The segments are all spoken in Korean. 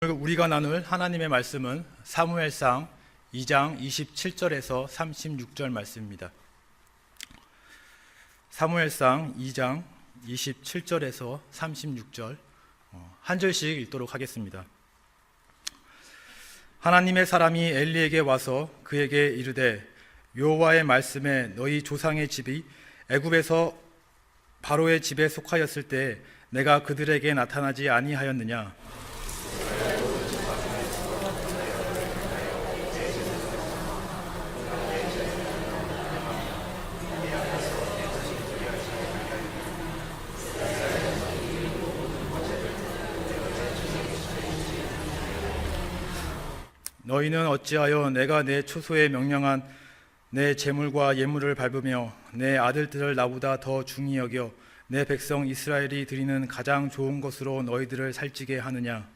우리가 나눌 하나님의 말씀은 사무엘상 2장 27절에서 36절 말씀입니다. 사무엘상 2장 27절에서 36절 한 절씩 읽도록 하겠습니다. 하나님의 사람이 엘리에게 와서 그에게 이르되 여호와의 말씀에 너희 조상의 집이 애굽에서 바로의 집에 속하였을 때 내가 그들에게 나타나지 아니하였느냐? 너희는 어찌하여 내가 내 초소에 명령한 내 재물과 예물을 밟으며 내 아들들을 나보다 더 중히 여겨 내 백성 이스라엘이 드리는 가장 좋은 것으로 너희들을 살찌게 하느냐?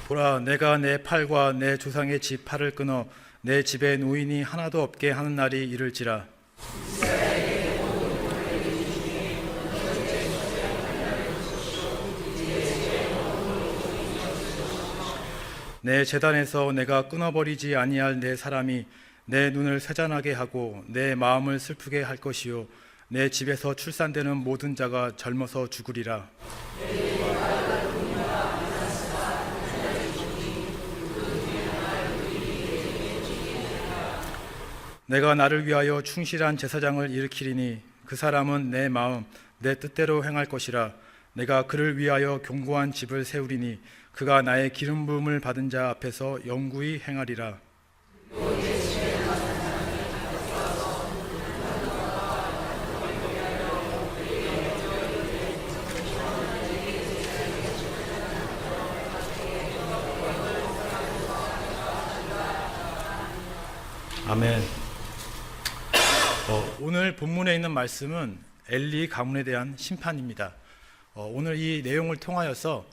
보라, 내가 내 팔과 내 조상의 집 팔을 끊어 내 집에 노인이 하나도 없게 하는 날이 이를지라. 내 제단에서 내가 끊어버리지 아니할 내 사람이 내 눈을 세잔하게 하고 내 마음을 슬프게 할 것이요 내 집에서 출산되는 모든 자가 젊어서 죽으리라. 내가 나를 위하여 충실한 제사장을 일으키리니 그 사람은 내 마음 내 뜻대로 행할 것이라. 내가 그를 위하여 견고한 집을 세우리니 그가 나의 기름 부음을 받은 자 앞에서 영구히 행하리라. 아멘. 오늘 본문에 있는 말씀은 엘리 가문에 대한 심판입니다. 오늘 이 내용을 통하여서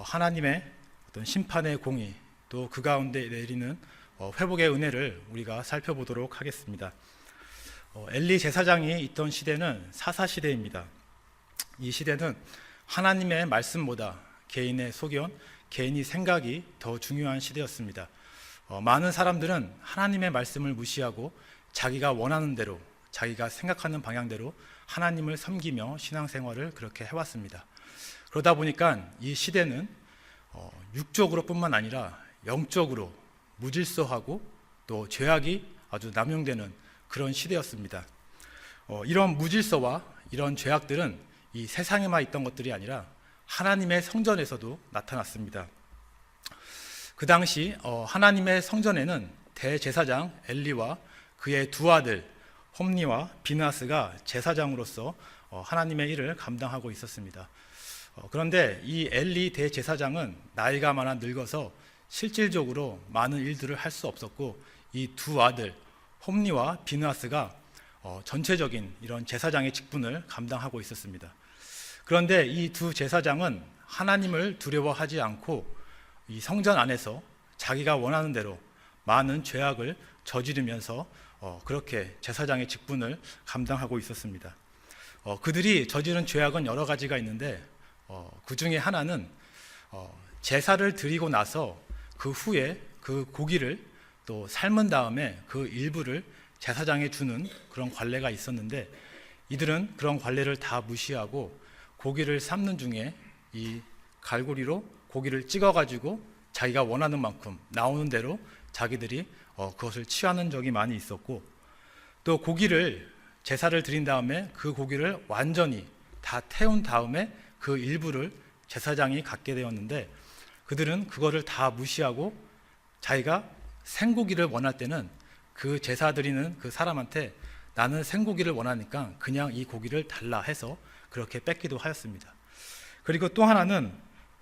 하나님의 어떤 심판의 공의, 또 그 가운데 내리는 회복의 은혜를 우리가 살펴보도록 하겠습니다. 엘리 제사장이 있던 시대는 사사시대입니다. 이 시대는 하나님의 말씀보다 개인의 소견, 개인의 생각이 더 중요한 시대였습니다. 많은 사람들은 하나님의 말씀을 무시하고 자기가 원하는 대로, 자기가 생각하는 방향대로 하나님을 섬기며 신앙생활을 그렇게 해왔습니다. 그러다 보니까 이 시대는 육적으로 뿐만 아니라 영적으로 무질서하고 또 죄악이 아주 남용되는 그런 시대였습니다. 이런 무질서와 이런 죄악들은 이 세상에만 있던 것들이 아니라 하나님의 성전에서도 나타났습니다. 그 당시 하나님의 성전에는 대제사장 엘리와 그의 두 아들 홈니와 비느하스가 제사장으로서 하나님의 일을 감당하고 있었습니다. 그런데 이 엘리 대제사장은 나이가 많아 늙어서 실질적으로 많은 일들을 할 수 없었고, 이 두 아들 홈니와 비느하스가 전체적인 이런 제사장의 직분을 감당하고 있었습니다. 그런데 이 두 제사장은 하나님을 두려워하지 않고 이 성전 안에서 자기가 원하는 대로 많은 죄악을 저지르면서 그렇게 제사장의 직분을 감당하고 있었습니다. 그들이 저지른 죄악은 여러 가지가 있는데 그 중에 하나는 제사를 드리고 나서 그 후에 그 고기를 또 삶은 다음에 그 일부를 제사장에 주는 그런 관례가 있었는데, 이들은 그런 관례를 다 무시하고 고기를 삶는 중에 이 갈고리로 고기를 찍어가지고 자기가 원하는 만큼 나오는 대로 자기들이 그것을 취하는 적이 많이 있었고, 또 고기를 제사를 드린 다음에 그 고기를 완전히 다 태운 다음에 그 일부를 제사장이 갖게 되었는데, 그들은 그거를 다 무시하고 자기가 생고기를 원할 때는 그 제사 드리는 그 사람한테 나는 생고기를 원하니까 그냥 이 고기를 달라 해서 그렇게 뺏기도 하였습니다. 그리고 또 하나는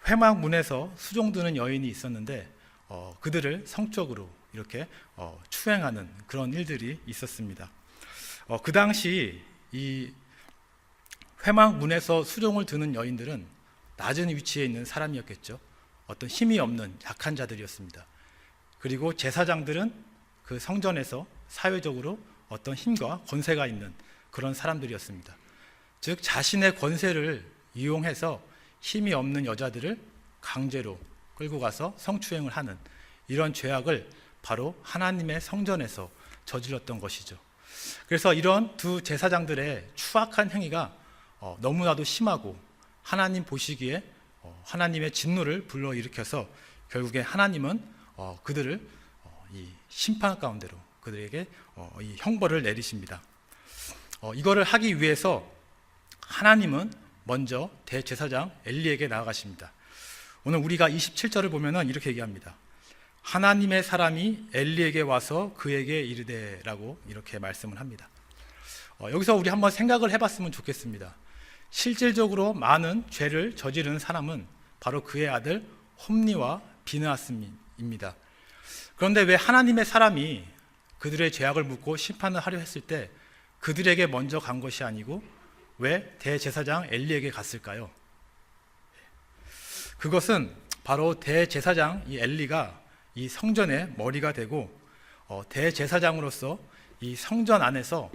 회막문에서 수종드는 여인이 있었는데 그들을 성적으로 이렇게 추행하는 그런 일들이 있었습니다. 그 당시 이 회막 문에서 수종을 드는 여인들은 낮은 위치에 있는 사람이었겠죠. 어떤 힘이 없는 약한 자들이었습니다. 그리고 제사장들은 그 성전에서 사회적으로 어떤 힘과 권세가 있는 그런 사람들이었습니다. 즉 자신의 권세를 이용해서 힘이 없는 여자들을 강제로 끌고 가서 성추행을 하는 이런 죄악을 바로 하나님의 성전에서 저질렀던 것이죠. 그래서 이런 두 제사장들의 추악한 행위가 너무나도 심하고 하나님 보시기에 하나님의 진노를 불러일으켜서 결국에 하나님은 그들을 이 심판 가운데로 그들에게 이 형벌을 내리십니다. 이거를 하기 위해서 하나님은 먼저 대제사장 엘리에게 나아가십니다. 오늘 우리가 27절을 보면은 이렇게 얘기합니다. 하나님의 사람이 엘리에게 와서 그에게 이르되 라고 이렇게 말씀을 합니다. 여기서 우리 한번 생각을 해봤으면 좋겠습니다. 실질적으로 많은 죄를 저지른 사람은 바로 그의 아들 홈니와 비느하스입니다. 그런데 왜 하나님의 사람이 그들의 죄악을 묻고 심판을 하려 했을 때 그들에게 먼저 간 것이 아니고 왜 대제사장 엘리에게 갔을까요? 그것은 바로 대제사장 이 엘리가 이 성전의 머리가 되고 대제사장으로서 이 성전 안에서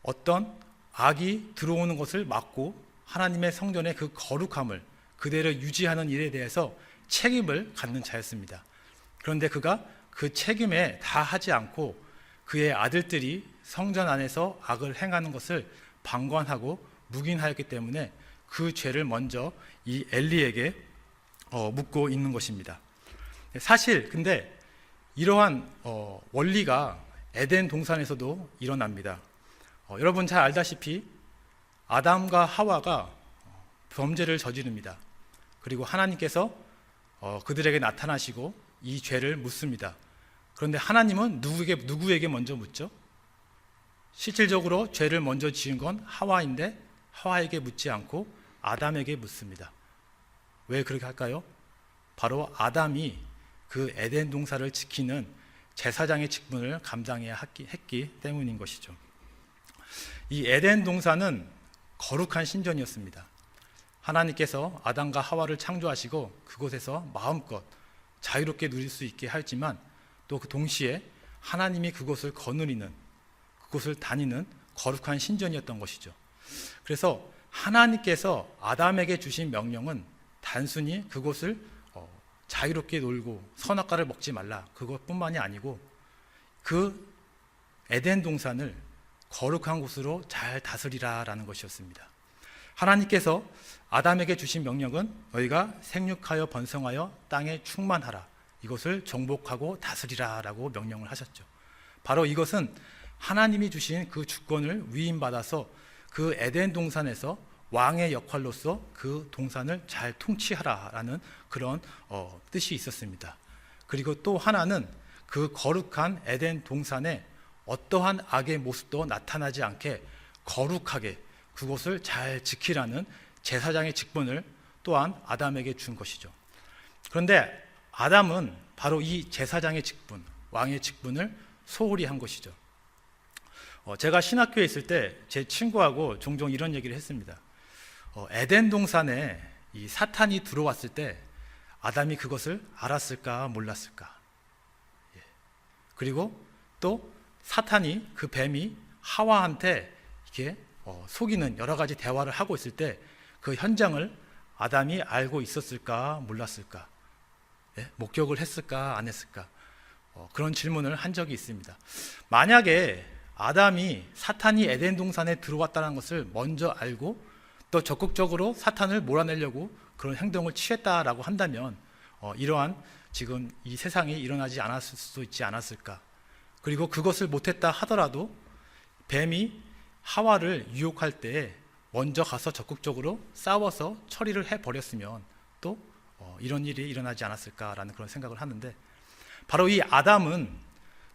어떤 악이 들어오는 것을 막고 하나님의 성전의 그 거룩함을 그대로 유지하는 일에 대해서 책임을 갖는 자였습니다. 그런데 그가 그 책임에 다하지 않고 그의 아들들이 성전 안에서 악을 행하는 것을 방관하고 묵인하였기 때문에 그 죄를 먼저 이 엘리에게 묻고 있는 것입니다. 사실 근데 이러한 원리가 에덴 동산에서도 일어납니다. 여러분 잘 알다시피 아담과 하와가 범죄를 저지릅니다. 그리고 하나님께서 그들에게 나타나시고 이 죄를 묻습니다. 그런데 하나님은 누구에게 먼저 묻죠? 실질적으로 죄를 먼저 지은 건 하와인데 하와에게 묻지 않고 아담에게 묻습니다. 왜 그렇게 할까요? 바로 아담이 그 에덴 동산을 지키는 제사장의 직분을 감당해야 했기 때문인 것이죠. 이 에덴 동산은 거룩한 신전이었습니다. 하나님께서 아담과 하와를 창조하시고 그곳에서 마음껏 자유롭게 누릴 수 있게 하였지만 또 그 동시에 하나님이 그곳을 거느리는 그곳을 다니는 거룩한 신전이었던 것이죠. 그래서 하나님께서 아담에게 주신 명령은 단순히 그곳을 자유롭게 놀고 선악과를 먹지 말라 그것뿐만이 아니고 그 에덴 동산을 거룩한 곳으로 잘 다스리라라는 것이었습니다. 하나님께서 아담에게 주신 명령은 너희가 생육하여 번성하여 땅에 충만하라 이것을 정복하고 다스리라라고 명령을 하셨죠. 바로 이것은 하나님이 주신 그 주권을 위임받아서 그 에덴 동산에서 왕의 역할로서 그 동산을 잘 통치하라라는 그런 뜻이 있었습니다. 그리고 또 하나는 그 거룩한 에덴 동산에 어떠한 악의 모습도 나타나지 않게 거룩하게 그곳을 잘 지키라는 제사장의 직분을 또한 아담에게 준 것이죠. 그런데 아담은 바로 이 제사장의 직분, 왕의 직분을 소홀히 한 것이죠. 제가 신학교에 있을 때 제 친구하고 종종 이런 얘기를 했습니다. 에덴 동산에 이 사탄이 들어왔을 때 아담이 그것을 알았을까 몰랐을까. 그리고 또 사탄이 그 뱀이 하와한테 이렇게 속이는 여러 가지 대화를 하고 있을 때 그 현장을 아담이 알고 있었을까 몰랐을까, 목격을 했을까 안 했을까, 그런 질문을 한 적이 있습니다. 만약에 아담이 사탄이 에덴 동산에 들어왔다는 것을 먼저 알고 또 적극적으로 사탄을 몰아내려고 그런 행동을 취했다라고 한다면 이러한 지금 이 세상이 일어나지 않았을 수도 있지 않았을까. 그리고 그것을 못했다 하더라도 뱀이 하와를 유혹할 때 먼저 가서 적극적으로 싸워서 처리를 해버렸으면 또 이런 일이 일어나지 않았을까라는 그런 생각을 하는데, 바로 이 아담은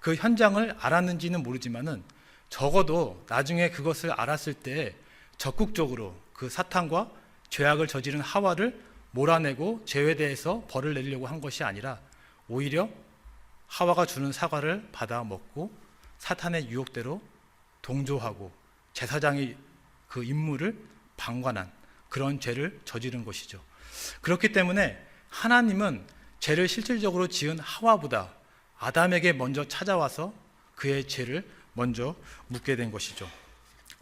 그 현장을 알았는지는 모르지만은 적어도 나중에 그것을 알았을 때 적극적으로 그 사탄과 죄악을 저지른 하와를 몰아내고 죄에 대해서 벌을 내리려고 한 것이 아니라 오히려 하와가 주는 사과를 받아 먹고 사탄의 유혹대로 동조하고 제사장의 그 임무를 방관한 그런 죄를 저지른 것이죠. 그렇기 때문에 하나님은 죄를 실질적으로 지은 하와보다 아담에게 먼저 찾아와서 그의 죄를 먼저 묻게 된 것이죠.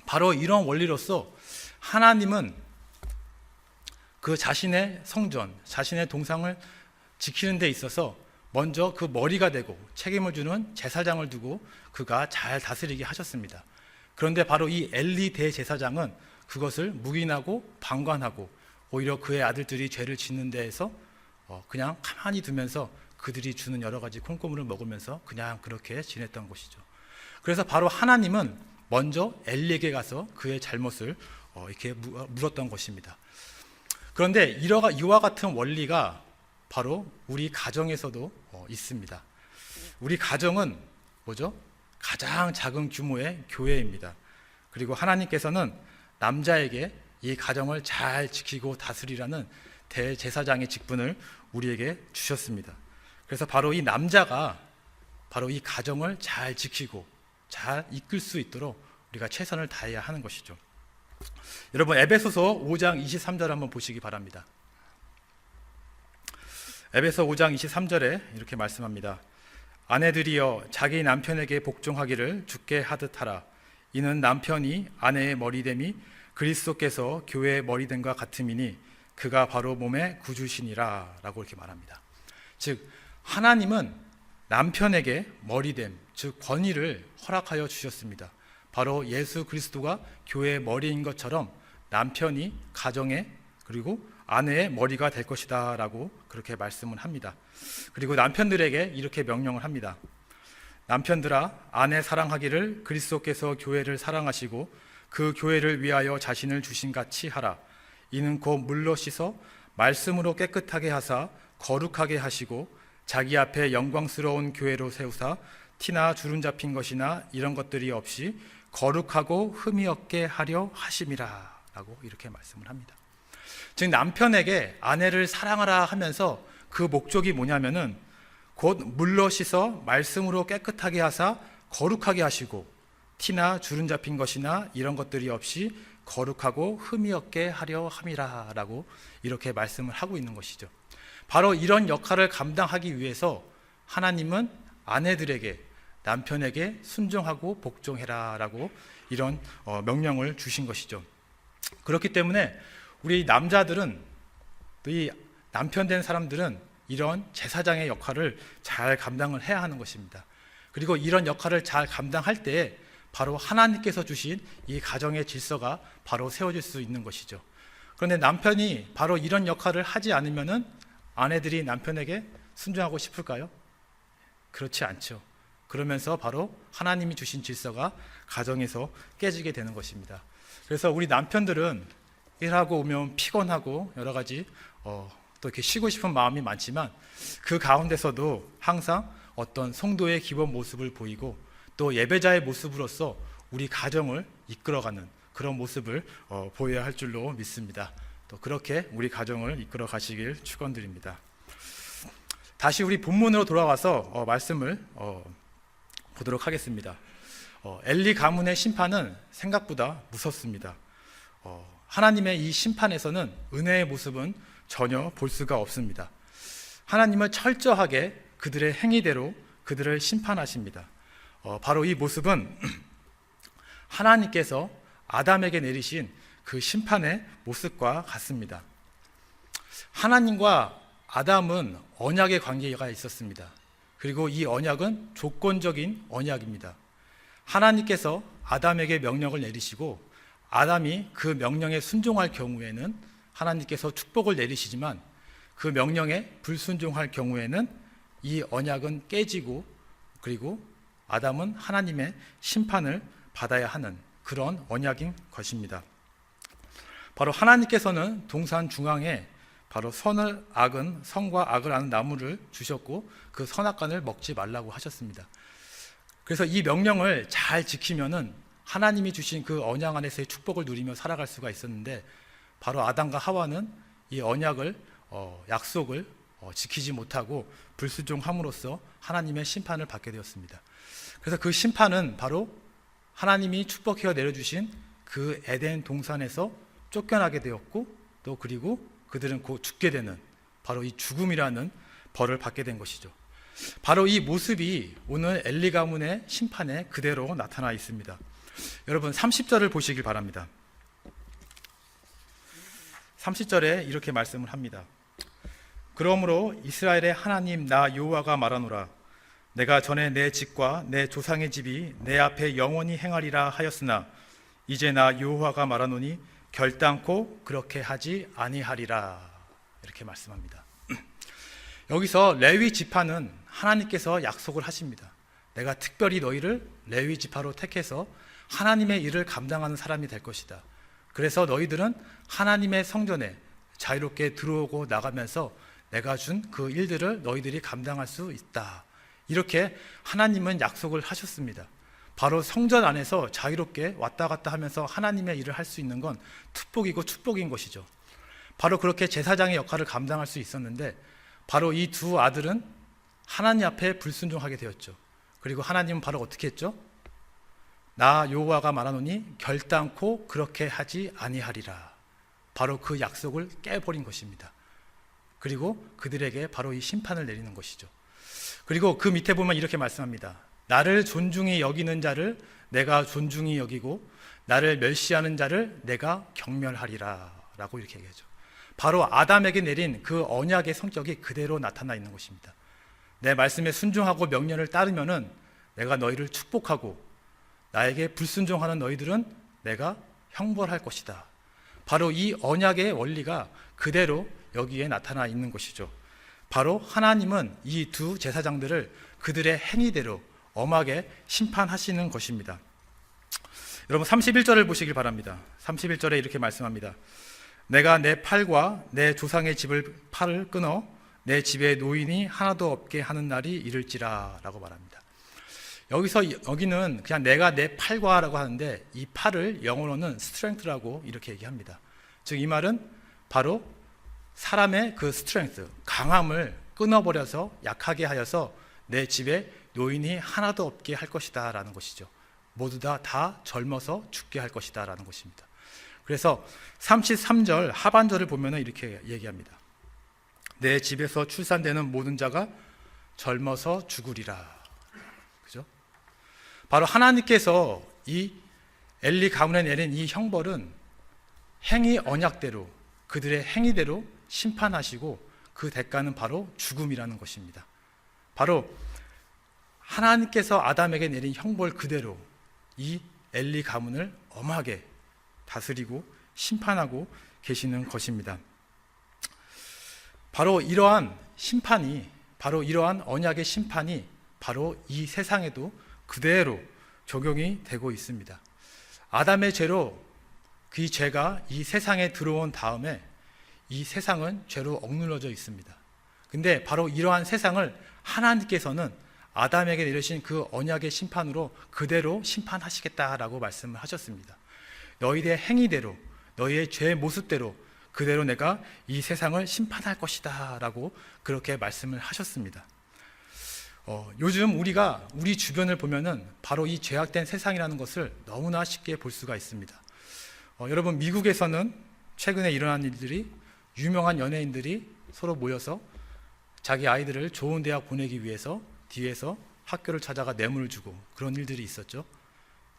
바로 이런 원리로서 하나님은 그 자신의 성전, 자신의 동상을 지키는 데 있어서 먼저 그 머리가 되고 책임을 주는 제사장을 두고 그가 잘 다스리게 하셨습니다. 그런데 바로 이 엘리 대제사장은 그것을 묵인하고 방관하고 오히려 그의 아들들이 죄를 짓는 데에서 그냥 가만히 두면서 그들이 주는 여러 가지 콩고물을 먹으면서 그냥 그렇게 지냈던 것이죠. 그래서 바로 하나님은 먼저 엘리에게 가서 그의 잘못을 이렇게 물었던 것입니다. 그런데 이와 같은 원리가 바로 우리 가정에서도 있습니다. 우리 가정은 뭐죠? 가장 작은 규모의 교회입니다. 그리고 하나님께서는 남자에게 이 가정을 잘 지키고 다스리라는 대제사장의 직분을 우리에게 주셨습니다. 그래서 바로 이 남자가 바로 이 가정을 잘 지키고 잘 이끌 수 있도록 우리가 최선을 다해야 하는 것이죠. 여러분, 에베소서 5장 23절 한번 보시기 바랍니다. 에베소 5장 23절에 이렇게 말씀합니다. 아내들이여 자기 남편에게 복종하기를 주께 하듯 하라. 이는 남편이 아내의 머리됨이 그리스도께서 교회의 머리됨과 같음이니 그가 바로 몸의 구주시니라 라고 이렇게 말합니다. 즉 하나님은 남편에게 머리됨, 즉 권위를 허락하여 주셨습니다. 바로 예수 그리스도가 교회의 머리인 것처럼 남편이 가정의 그리고 아내의 머리가 될 것이다 라고 그렇게 말씀을 합니다. 그리고 남편들에게 이렇게 명령을 합니다. 남편들아 아내 사랑하기를 그리스도께서 교회를 사랑하시고 그 교회를 위하여 자신을 주신 같이 하라. 이는 곧 물로 씻어 말씀으로 깨끗하게 하사 거룩하게 하시고 자기 앞에 영광스러운 교회로 세우사 티나 주름 잡힌 것이나 이런 것들이 없이 거룩하고 흠이 없게 하려 하심이라 라고 이렇게 말씀을 합니다. 즉 남편에게 아내를 사랑하라 하면서 그 목적이 뭐냐면은 곧 물로 씻어 말씀으로 깨끗하게 하사 거룩하게 하시고 티나 주름 잡힌 것이나 이런 것들이 없이 거룩하고 흠이 없게 하려 함이라 라고 이렇게 말씀을 하고 있는 것이죠. 바로 이런 역할을 감당하기 위해서 하나님은 아내들에게 남편에게 순종하고 복종해라 라고 이런 명령을 주신 것이죠. 그렇기 때문에 우리 남자들은 이 남편 된 사람들은 이런 제사장의 역할을 잘 감당을 해야 하는 것입니다. 그리고 이런 역할을 잘 감당할 때에 바로 하나님께서 주신 이 가정의 질서가 바로 세워질 수 있는 것이죠. 그런데 남편이 바로 이런 역할을 하지 않으면은 아내들이 남편에게 순종하고 싶을까요? 그렇지 않죠. 그러면서 바로 하나님이 주신 질서가 가정에서 깨지게 되는 것입니다. 그래서 우리 남편들은 일하고 오면 피곤하고 여러 가지 또 이렇게 쉬고 싶은 마음이 많지만 그 가운데서도 항상 어떤 성도의 기본 모습을 보이고 또 예배자의 모습으로서 우리 가정을 이끌어가는 그런 모습을 보여야 할 줄로 믿습니다. 또 그렇게 우리 가정을 이끌어 가시길 축원드립니다. 다시 우리 본문으로 돌아와서 말씀을 보도록 하겠습니다. 엘리 가문의 심판은 생각보다 무섭습니다. 하나님의 이 심판에서는 은혜의 모습은 전혀 볼 수가 없습니다. 하나님은 철저하게 그들의 행위대로 그들을 심판하십니다. 바로 이 모습은 하나님께서 아담에게 내리신 그 심판의 모습과 같습니다. 하나님과 아담은 언약의 관계가 있었습니다. 그리고 이 언약은 조건적인 언약입니다. 하나님께서 아담에게 명령을 내리시고 아담이 그 명령에 순종할 경우에는 하나님께서 축복을 내리시지만 그 명령에 불순종할 경우에는 이 언약은 깨지고 그리고 아담은 하나님의 심판을 받아야 하는 그런 언약인 것입니다. 바로 하나님께서는 동산 중앙에 바로 선과 악을 아는 나무를 주셨고 그 선악과를 먹지 말라고 하셨습니다. 그래서 이 명령을 잘 지키면은 하나님이 주신 그 언약 안에서의 축복을 누리며 살아갈 수가 있었는데 바로 아담과 하와는 이 언약을 약속을 지키지 못하고 불순종함으로써 하나님의 심판을 받게 되었습니다. 그래서 그 심판은 바로 하나님이 축복하여 내려주신 그 에덴 동산에서 쫓겨나게 되었고, 또 그리고 그들은 곧 죽게 되는 바로 이 죽음이라는 벌을 받게 된 것이죠. 바로 이 모습이 오늘 엘리 가문의 심판에 그대로 나타나 있습니다. 여러분 30절을 보시길 바랍니다. 30절에 이렇게 말씀을 합니다. 그러므로 이스라엘의 하나님 나 여호와가 말하노라. 내가 전에 내 집과 내 조상의 집이 내 앞에 영원히 행하리라 하였으나 이제 나 여호와가 말하노니 결단코 그렇게 하지 아니하리라. 이렇게 말씀합니다. 여기서 레위 지파는 하나님께서 약속을 하십니다. 내가 특별히 너희를 레위 지파로 택해서 하나님의 일을 감당하는 사람이 될 것이다. 그래서 너희들은 하나님의 성전에 자유롭게 들어오고 나가면서 내가 준 그 일들을 너희들이 감당할 수 있다. 이렇게 하나님은 약속을 하셨습니다. 바로 성전 안에서 자유롭게 왔다 갔다 하면서 하나님의 일을 할 수 있는 건 특복이고 축복인 것이죠. 바로 그렇게 제사장의 역할을 감당할 수 있었는데 바로 이 두 아들은 하나님 앞에 불순종하게 되었죠. 그리고 하나님은 바로 어떻게 했죠? 나 여호와가 말하노니 결단코 그렇게 하지 아니하리라. 바로 그 약속을 깨버린 것입니다. 그리고 그들에게 바로 이 심판을 내리는 것이죠. 그리고 그 밑에 보면 이렇게 말씀합니다. 나를 존중히 여기는 자를 내가 존중히 여기고 나를 멸시하는 자를 내가 경멸하리라 라고 이렇게 얘기하죠. 바로 아담에게 내린 그 언약의 성격이 그대로 나타나 있는 것입니다. 내 말씀에 순종하고 명령을 따르면은 내가 너희를 축복하고 나에게 불순종하는 너희들은 내가 형벌할 것이다. 바로 이 언약의 원리가 그대로 여기에 나타나 있는 것이죠. 바로 하나님은 이 두 제사장들을 그들의 행위대로 엄하게 심판하시는 것입니다. 여러분 31절을 보시길 바랍니다. 31절에 이렇게 말씀합니다. 내가 내 팔과 내 조상의 팔을 끊어 내 집에 노인이 하나도 없게 하는 날이 이를지라 라고 말합니다. 여기는 그냥 내가 내 팔과 라고 하는데 이 팔을 영어로는 strength라고 이렇게 얘기합니다. 즉 이 말은 바로 사람의 그 strength, 강함을 끊어버려서 약하게 하여서 내 집에 노인이 하나도 없게 할 것이다 라는 것이죠. 모두 다 젊어서 죽게 할 것이다 라는 것입니다. 그래서 33절 하반절을 보면 이렇게 얘기합니다. 내 집에서 출산되는 모든 자가 젊어서 죽으리라. 그죠? 바로 하나님께서 이 엘리 가문에 내린 이 형벌은 행위 언약대로 그들의 행위대로 심판하시고 그 대가는 바로 죽음이라는 것입니다. 바로 하나님께서 아담에게 내린 형벌 그대로 이 엘리 가문을 엄하게 다스리고 심판하고 계시는 것입니다. 바로 이러한 심판이, 바로 이러한 언약의 심판이 바로 이 세상에도 그대로 적용이 되고 있습니다. 아담의 죄로 그 죄가 이 세상에 들어온 다음에 이 세상은 죄로 억눌러져 있습니다. 근데 바로 이러한 세상을 하나님께서는 아담에게 내리신 그 언약의 심판으로 그대로 심판하시겠다라고 말씀을 하셨습니다. 너희의 행위대로, 너희의 죄의 모습대로 그대로 내가 이 세상을 심판할 것이다 라고 그렇게 말씀을 하셨습니다. 요즘 우리가 우리 주변을 보면은 바로 이 죄악된 세상이라는 것을 너무나 쉽게 볼 수가 있습니다. 여러분 미국에서는 최근에 일어난 일들이 유명한 연예인들이 서로 모여서 자기 아이들을 좋은 대학 보내기 위해서 뒤에서 학교를 찾아가 뇌물을 주고 그런 일들이 있었죠.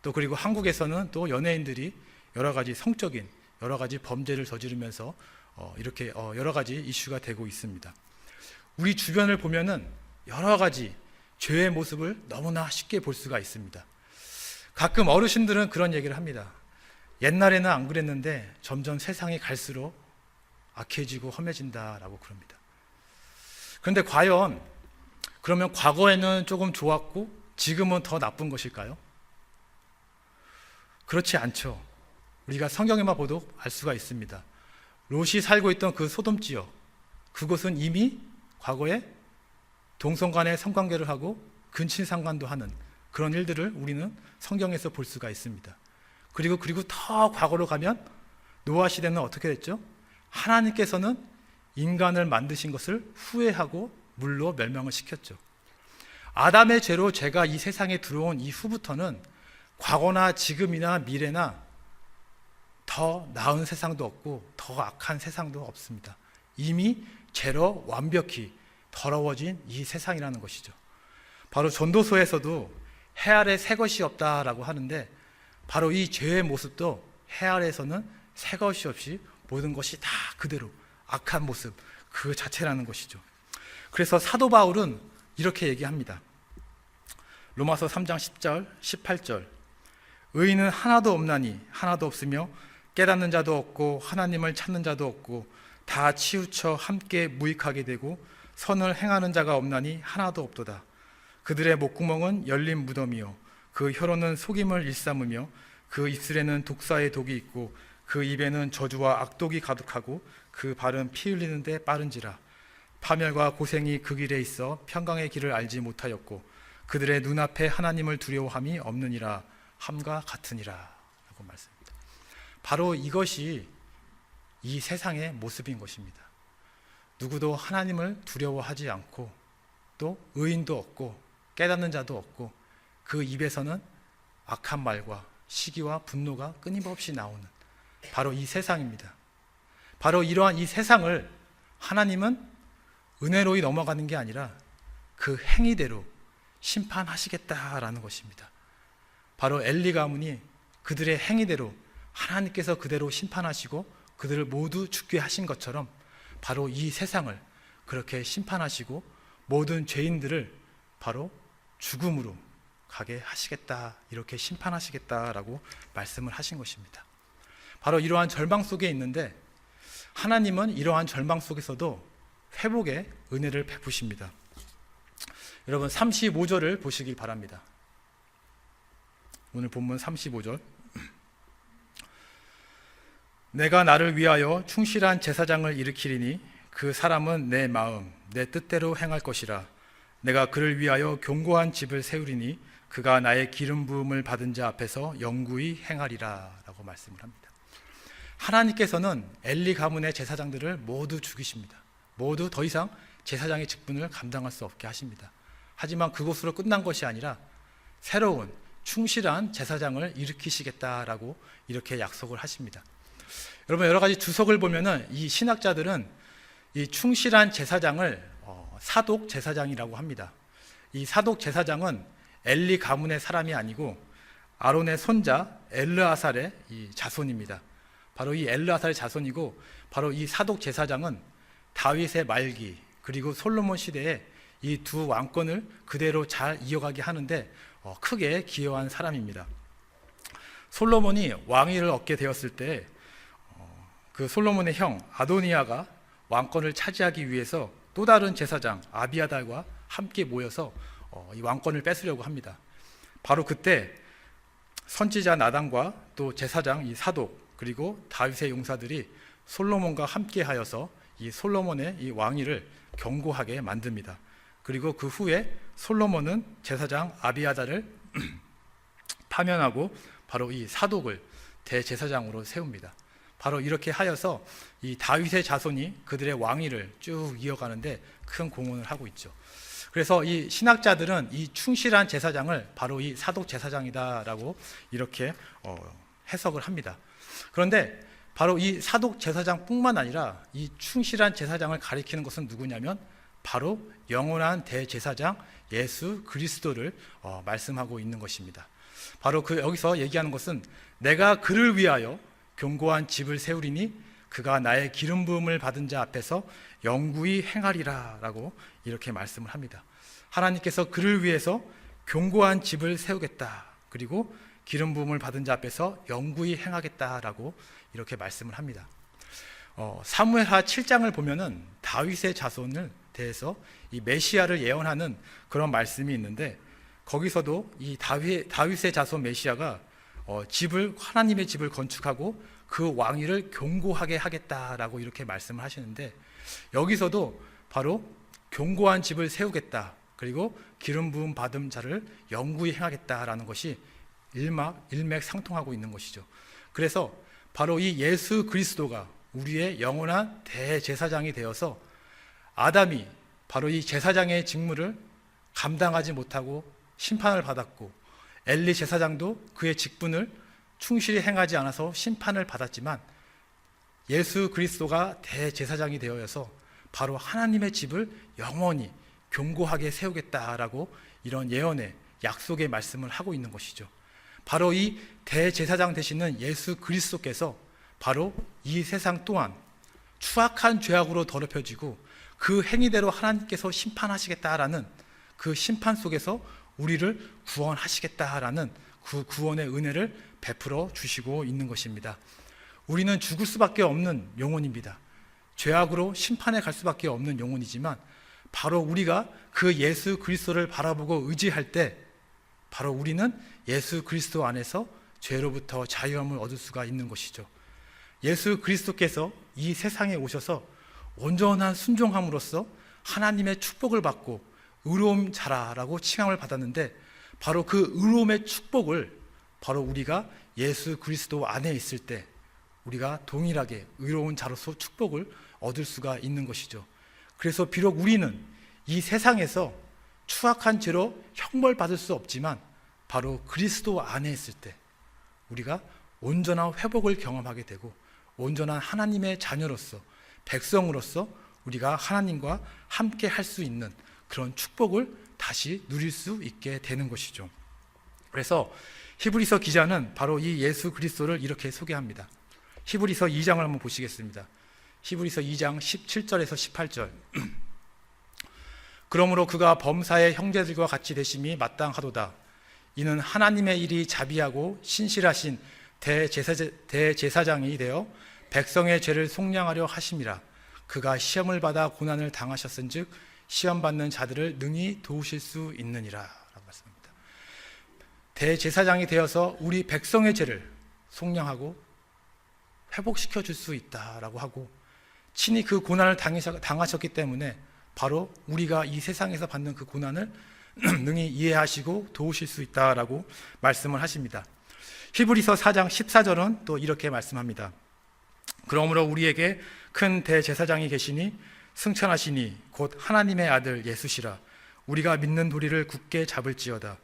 또 그리고 한국에서는 또 연예인들이 여러 가지 성적인 여러 가지 범죄를 저지르면서 이렇게 여러 가지 이슈가 되고 있습니다. 우리 주변을 보면은 여러 가지 죄의 모습을 너무나 쉽게 볼 수가 있습니다. 가끔 어르신들은 그런 얘기를 합니다. 옛날에는 안 그랬는데 점점 세상이 갈수록 악해지고 험해진다라고 그럽니다. 그런데 과연 그러면 과거에는 조금 좋았고 지금은 더 나쁜 것일까요? 그렇지 않죠. 우리가 성경에만 봐도 알 수가 있습니다. 롯이 살고 있던 그 소돔 지역, 그곳은 이미 과거에 동성간의 성관계를 하고 근친상간도 하는 그런 일들을 우리는 성경에서 볼 수가 있습니다. 그리고 더 과거로 가면 노아 시대는 어떻게 됐죠? 하나님께서는 인간을 만드신 것을 후회하고 물로 멸망을 시켰죠. 아담의 죄로 죄가 이 세상에 들어온 이후부터는 과거나 지금이나 미래나 더 나은 세상도 없고 더 악한 세상도 없습니다. 이미 죄로 완벽히 더러워진 이 세상이라는 것이죠. 바로 전도서에서도 해 아래 새 것이 없다라고 하는데, 바로 이 죄의 모습도 해 아래에서는 새 것이 없이 모든 것이 다 그대로 악한 모습 그 자체라는 것이죠. 그래서 사도 바울은 이렇게 얘기합니다. 로마서 3장 10절 18절, 의인은 하나도 없나니 하나도 없으며 깨닫는 자도 없고 하나님을 찾는 자도 없고 다 치우쳐 함께 무익하게 되고 선을 행하는 자가 없나니 하나도 없도다. 그들의 목구멍은 열린 무덤이요 그 혀로는 속임을 일삼으며 그 입술에는 독사의 독이 있고 그 입에는 저주와 악독이 가득하고 그 발은 피 흘리는 데 빠른지라. 파멸과 고생이 그 길에 있어 평강의 길을 알지 못하였고 그들의 눈앞에 하나님을 두려워함이 없느니라 함과 같으니라 라고 말씀합니다. 바로 이것이 이 세상의 모습인 것입니다. 누구도 하나님을 두려워하지 않고 또 의인도 없고 깨닫는 자도 없고 그 입에서는 악한 말과 시기와 분노가 끊임없이 나오는 바로 이 세상입니다. 바로 이러한 이 세상을 하나님은 은혜로이 넘어가는 게 아니라 그 행위대로 심판하시겠다라는 것입니다. 바로 엘리 가문이 그들의 행위대로 하나님께서 그대로 심판하시고 그들을 모두 죽게 하신 것처럼 바로 이 세상을 그렇게 심판하시고 모든 죄인들을 바로 죽음으로 가게 하시겠다, 이렇게 심판하시겠다라고 말씀을 하신 것입니다. 바로 이러한 절망 속에 있는데 하나님은 이러한 절망 속에서도 회복의 은혜를 베푸십니다. 여러분 35절을 보시길 바랍니다. 오늘 본문 35절, 내가 나를 위하여 충실한 제사장을 일으키리니 그 사람은 내 마음 내 뜻대로 행할 것이라. 내가 그를 위하여 견고한 집을 세우리니 그가 나의 기름 부음을 받은 자 앞에서 영구히 행하리라 라고 말씀을 합니다. 하나님께서는 엘리 가문의 제사장들을 모두 죽이십니다. 모두 더 이상 제사장의 직분을 감당할 수 없게 하십니다. 하지만 그것으로 끝난 것이 아니라 새로운 충실한 제사장을 일으키시겠다라고 이렇게 약속을 하십니다. 여러분 여러 가지 주석을 보면은 이 신학자들은 이 충실한 제사장을 사독 제사장이라고 합니다. 이 사독 제사장은 엘리 가문의 사람이 아니고 아론의 손자 엘르아살의 이 자손입니다. 바로 이 엘르아살의 자손이고, 바로 이 사독 제사장은 다윗의 말기 그리고 솔로몬 시대에 이 두 왕권을 그대로 잘 이어가게 하는데 크게 기여한 사람입니다. 솔로몬이 왕위를 얻게 되었을 때 그 솔로몬의 형 아도니아가 왕권을 차지하기 위해서 또 다른 제사장 아비아달과 함께 모여서 이 왕권을 뺏으려고 합니다. 바로 그때 선지자 나단과 또 제사장 이 사독 그리고 다윗의 용사들이 솔로몬과 함께 하여서 이 솔로몬의 이 왕위를 견고하게 만듭니다. 그리고 그 후에 솔로몬은 제사장 아비아달을 파면하고 바로 이 사독을 대제사장으로 세웁니다. 바로 이렇게 하여서 이 다윗의 자손이 그들의 왕위를 쭉 이어가는데 큰 공헌을 하고 있죠. 그래서 이 신학자들은 이 충실한 제사장을 바로 이 사독 제사장이다라고 이렇게 해석을 합니다. 그런데 바로 이 사독 제사장뿐만 아니라 이 충실한 제사장을 가리키는 것은 누구냐면 바로 영원한 대제사장 예수 그리스도를 말씀하고 있는 것입니다. 바로 그 여기서 얘기하는 것은 내가 그를 위하여 견고한 집을 세우리니 그가 나의 기름 부음을 받은 자 앞에서 영구히 행하리라 라고 이렇게 말씀을 합니다. 하나님께서 그를 위해서 견고한 집을 세우겠다, 그리고 기름 부음을 받은 자 앞에서 영구히 행하겠다라고 이렇게 말씀을 합니다. 사무엘하 7장을 보면은 다윗의 자손을 대해서 이 메시아를 예언하는 그런 말씀이 있는데, 거기서도 이 다윗의 자손 메시아가 하나님의 집을 건축하고 그 왕위를 견고하게 하겠다라고 이렇게 말씀을 하시는데, 여기서도 바로 견고한 집을 세우겠다, 그리고 기름 부음 받은 자를 영구히 행하겠다라는 것이 일맥상통하고 있는 것이죠. 그래서 바로 이 예수 그리스도가 우리의 영원한 대제사장이 되어서 아담이 바로 이 제사장의 직무를 감당하지 못하고 심판을 받았고, 엘리 제사장도 그의 직분을 충실히 행하지 않아서 심판을 받았지만 예수 그리스도가 대제사장이 되어서 바로 하나님의 집을 영원히 견고하게 세우겠다라고 이런 예언의 약속의 말씀을 하고 있는 것이죠. 바로 이 대제사장 되시는 예수 그리스도께서 바로 이 세상 또한 추악한 죄악으로 더럽혀지고 그 행위대로 하나님께서 심판하시겠다라는 그 심판 속에서 우리를 구원하시겠다라는 그 구원의 은혜를 베풀어 주시고 있는 것입니다. 우리는 죽을 수밖에 없는 영혼입니다. 죄악으로 심판에 갈 수밖에 없는 영혼이지만 바로 우리가 그 예수 그리스도를 바라보고 의지할 때 바로 우리는 예수 그리스도 안에서 죄로부터 자유함을 얻을 수가 있는 것이죠. 예수 그리스도께서 이 세상에 오셔서 온전한 순종함으로써 하나님의 축복을 받고 의로움 자라라고 칭함을 받았는데 바로 그 의로움의 축복을 바로 우리가 예수 그리스도 안에 있을 때 우리가 동일하게 의로운 자로서 축복을 얻을 수가 있는 것이죠. 그래서 비록 우리는 이 세상에서 추악한 죄로 형벌받을 수 없지만 바로 그리스도 안에 있을 때 우리가 온전한 회복을 경험하게 되고 온전한 하나님의 자녀로서 백성으로서 우리가 하나님과 함께 할 수 있는 그런 축복을 다시 누릴 수 있게 되는 것이죠. 그래서 히브리서 기자는 바로 이 예수 그리스도를 이렇게 소개합니다. 히브리서 2장을 한번 보시겠습니다. 히브리서 2장 17절에서 18절. 그러므로 그가 범사의 형제들과 같이 되심이 마땅하도다. 이는 하나님의 일이 자비하고 신실하신 대제사장이 되어 백성의 죄를 속량하려 하심이라. 그가 시험을 받아 고난을 당하셨은즉 시험 받는 자들을 능히 도우실 수 있느니라 라고 말씀합니다. 대제사장이 되어서 우리 백성의 죄를 속량하고 회복시켜 줄 수 있다라고 하고 친히 그 고난을 당하셨기 때문에 바로 우리가 이 세상에서 받는 그 고난을 능히 이해하시고 도우실 수 있다라고 말씀을 하십니다. 히브리서 4장 14절은 또 이렇게 말씀합니다. 그러므로 우리에게 큰 대제사장이 계시니 승천하시니 곧 하나님의 아들 예수시라. 우리가 믿는 도리를 굳게 잡을지어다.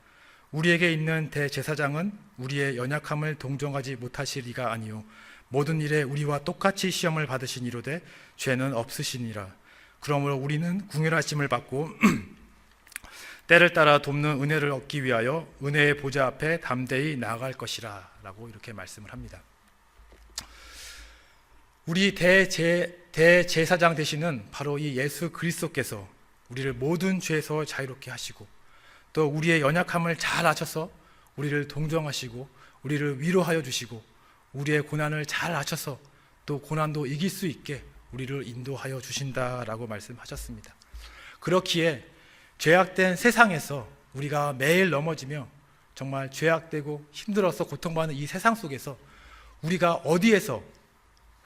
우리에게 있는 대제사장은 우리의 연약함을 동정하지 못하시리가 아니요 모든 일에 우리와 똑같이 시험을 받으시니로되 죄는 없으시니라. 그러므로 우리는 궁휼하심을 받고 때를 따라 돕는 은혜를 얻기 위하여 은혜의 보좌 앞에 담대히 나아갈 것이라 라고 이렇게 말씀을 합니다. 우리 대제사장 되시는 바로 이 예수 그리스도께서 우리를 모든 죄에서 자유롭게 하시고 또 우리의 연약함을 잘 아셔서 우리를 동정하시고 우리를 위로하여 주시고 우리의 고난을 잘 아셔서 또 고난도 이길 수 있게 우리를 인도하여 주신다라고 말씀하셨습니다. 그렇기에 죄악된 세상에서 우리가 매일 넘어지며 정말 죄악되고 힘들어서 고통받는 이 세상 속에서 우리가 어디에서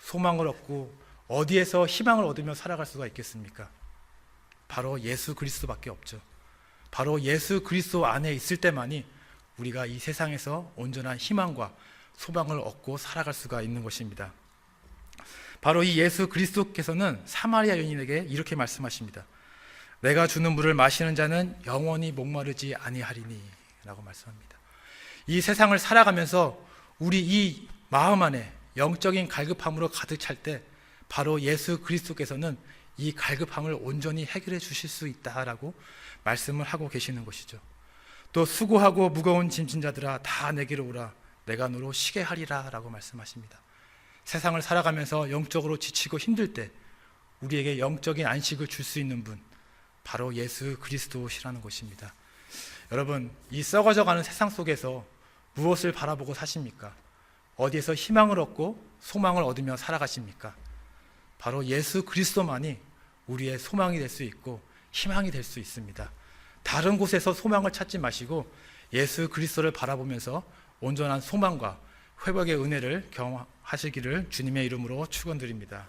소망을 얻고 어디에서 희망을 얻으며 살아갈 수가 있겠습니까? 바로 예수 그리스도밖에 없죠. 바로 예수 그리스도 안에 있을 때만이 우리가 이 세상에서 온전한 희망과 소망을 얻고 살아갈 수가 있는 것입니다. 바로 이 예수 그리스도께서는 사마리아 여인에게 이렇게 말씀하십니다. 내가 주는 물을 마시는 자는 영원히 목마르지 아니하리니 라고 말씀합니다. 이 세상을 살아가면서 우리 이 마음 안에 영적인 갈급함으로 가득 찰 때 바로 예수 그리스도께서는 이 갈급함을 온전히 해결해 주실 수 있다라고 말씀을 하고 계시는 것이죠. 또 수고하고 무거운 짐진 자들아 다 내게로 오라 내가 너로 쉬게 하리라 라고 말씀하십니다. 세상을 살아가면서 영적으로 지치고 힘들 때 우리에게 영적인 안식을 줄 수 있는 분 바로 예수 그리스도시라는 것입니다. 여러분, 이 썩어져가는 세상 속에서 무엇을 바라보고 사십니까? 어디에서 희망을 얻고 소망을 얻으며 살아가십니까? 바로 예수 그리스도만이 우리의 소망이 될 수 있고 희망이 될 수 있습니다. 다른 곳에서 소망을 찾지 마시고 예수 그리스도를 바라보면서 온전한 소망과 회복의 은혜를 경험하시기를 주님의 이름으로 축원드립니다.